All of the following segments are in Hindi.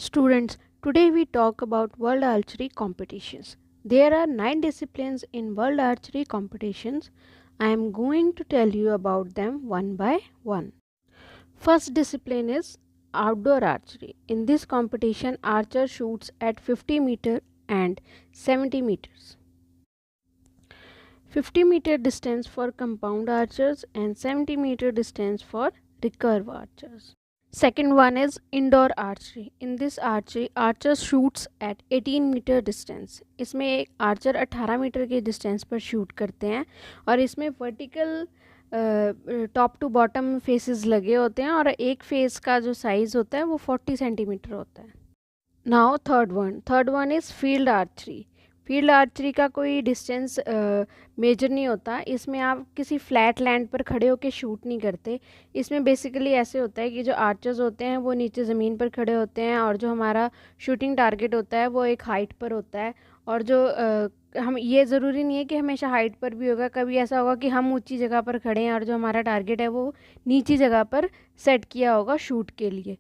Students, today we talk about World Archery competitions. There are 9 disciplines in World Archery competitions. I am going to tell you about them one by one. First discipline is outdoor archery. In this competition, archer shoots at 50 meter and 70 meters. 50-meter distance for compound archers and 70-meter distance for recurve archers. Second one is indoor archery. In this archery, archer shoots at 18 metre distance. इसमें एक आर्चर 18 मीटर के डिस्टेंस पर शूट करते हैं और इसमें vertical top to bottom faces लगे होते हैं और एक फेस का जो साइज़ होता है वो 40 सेंटीमीटर होता है. Now third one is field archery. Field archery का कोई डिस्टेंस मेजर नहीं होता. इसमें आप किसी फ्लैट लैंड पर खड़े होकर शूट नहीं करते. इसमें बेसिकली ऐसे होता है कि जो आर्चर्स होते हैं वो नीचे ज़मीन पर खड़े होते हैं और जो हमारा शूटिंग टारगेट होता है वो एक हाइट पर होता है. और जो हम ये ज़रूरी नहीं है कि हमेशा हाइट पर भी होगा. कभी ऐसा होगा कि हम ऊंची जगह पर खड़े हैं और जो हमारा टारगेट है वो नीची जगह पर सेट किया होगा शूट के लिए.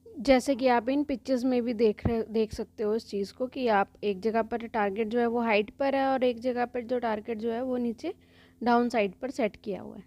जैसे कि आप इन पिक्चर्स में भी देख सकते हो इस चीज़ को कि आप एक जगह पर टारगेट जो है वो हाइट पर है और एक जगह पर जो टारगेट जो है वो नीचे डाउन साइड पर सेट किया हुआ है.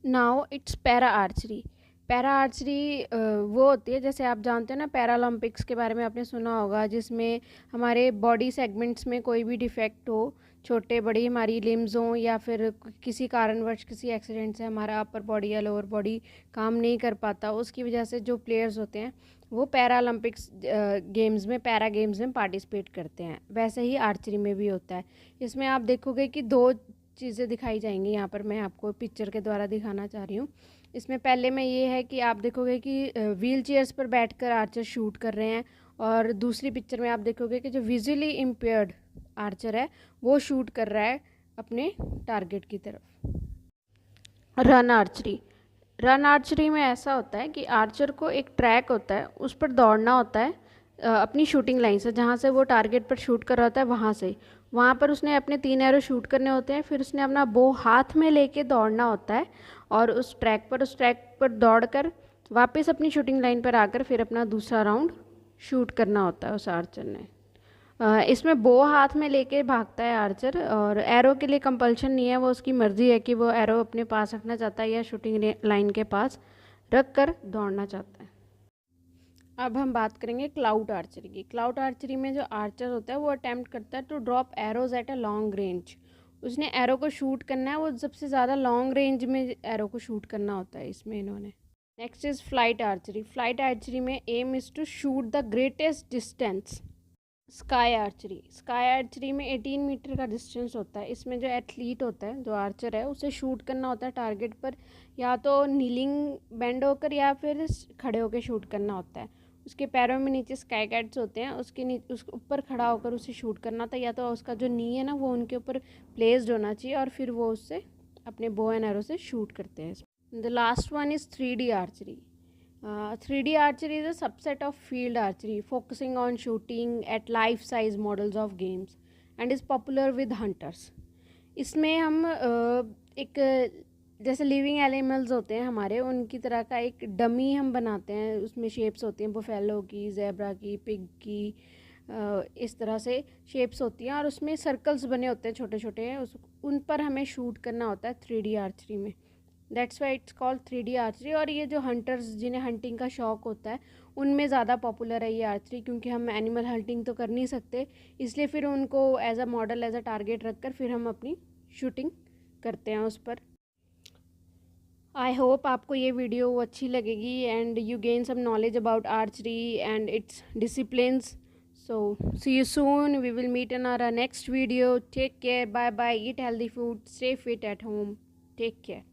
Now it's para archery. Para archery वो होती है, जैसे आप जानते हो ना, पैरालंपिक्स के बारे में आपने सुना होगा, जिसमें हमारे बॉडी सेगमेंट्स में कोई भी डिफेक्ट हो, छोटे बड़ी हमारी लिम्स हों या फिर किसी कारणवश किसी एक्सीडेंट से हमारा अपर बॉडी या लोअर बॉडी काम नहीं कर पाता, उसकी वजह से जो प्लेयर्स होते हैं वो पैरालंपिक्स गेम्स में, पैरा गेम्स में पार्टिसिपेट करते हैं. वैसे ही आर्चरी में भी होता है. इसमें आप देखोगे कि दो चीज़ें दिखाई जाएंगी. यहाँ पर मैं आपको पिक्चर के द्वारा दिखाना चाह रही हूँ. इसमें पहले में ये है कि आप देखोगे कि व्हील चेयर्स पर बैठकर आर्चर शूट कर रहे हैं और दूसरी पिक्चर में आप देखोगे कि जो विजुअली इम्पेयर्ड आर्चर है वो शूट कर रहा है अपने टारगेट की तरफ. Run archery. रन आर्चरी में ऐसा होता है कि आर्चर को एक ट्रैक होता है, उस पर दौड़ना होता है अपनी शूटिंग लाइन से, जहाँ से वो टारगेट पर शूट कर रहा होता है वहाँ से. वहाँ पर उसने अपने 3 एरो शूट करने होते हैं. फिर उसने अपना बो हाथ में लेके दौड़ना होता है और उस ट्रैक पर दौड़कर वापस अपनी शूटिंग लाइन पर आकर फिर अपना दूसरा राउंड शूट करना होता है उस आर्चर ने. इसमें बो हाथ में लेके भागता है आर्चर और एरो के लिए कंपल्शन नहीं है, वो उसकी मर्ज़ी है कि वो एरो अपने पास रखना चाहता है या शूटिंग लाइन के पास रख कर दौड़ना चाहता है. अब हम बात करेंगे क्लाउड आर्चरी की. क्लाउड आर्चरी में जो आर्चर होता है वो अटैम्प्ट करता है to drop arrows at a long range. उसने एरो को शूट करना है, वो सबसे ज़्यादा लॉन्ग रेंज में एरो को शूट करना होता है इसमें इन्होंने. Next is flight archery. Flight archery में aim is to shoot the greatest distance. Sky archery. Sky archery में 18 मीटर का डिस्टेंस होता है. इसमें जो एथलीट होता है, जो आर्चर है, उसे शूट करना होता है टारगेट पर या तो नीलिंग बेंड होकर या फिर खड़े होकर शूट करना होता है. उसके पैरों में नीचे स्काई कैट्स होते हैं, उसके ऊपर खड़ा होकर उसे शूट करना था, या तो उसका जो नी है ना वो उनके ऊपर प्लेस्ड होना चाहिए और फिर वो उससे अपने बो एंड एरो से शूट करते हैं. The last one is 3D archery. 3D archery is a subset of field archery focusing on shooting at life-size models of games and is popular with hunters. इसमें हम एक जैसे लिविंग एनिमल्स होते हैं हमारे, उनकी तरह का एक डमी हम बनाते हैं. उसमें शेप्स होती हैं बुफेलो की, जेब्रा की, पिग की, इस तरह से शेप्स होती हैं और उसमें सर्कल्स बने होते हैं छोटे छोटे, उन पर हमें शूट करना होता है 3D आर्चरी में. That's why it's called 3D archery. और ये जो हंटर्स जिन्हें हंटिंग का शौक़ होता है उनमें ज़्यादा पॉपुलर है ये आर्चरी, क्योंकि हम एनिमल हंटिंग तो कर नहीं सकते, इसलिए फिर उनको as a model, as a target रखकर फिर हम अपनी शूटिंग करते हैं उस पर. आई होप आपको ये वीडियो अच्छी लगेगी and you gain some knowledge about archery and its disciplines. So see you soon. We will meet in our next video. Take care. Bye bye. Eat healthy food. Stay fit at home. Take care.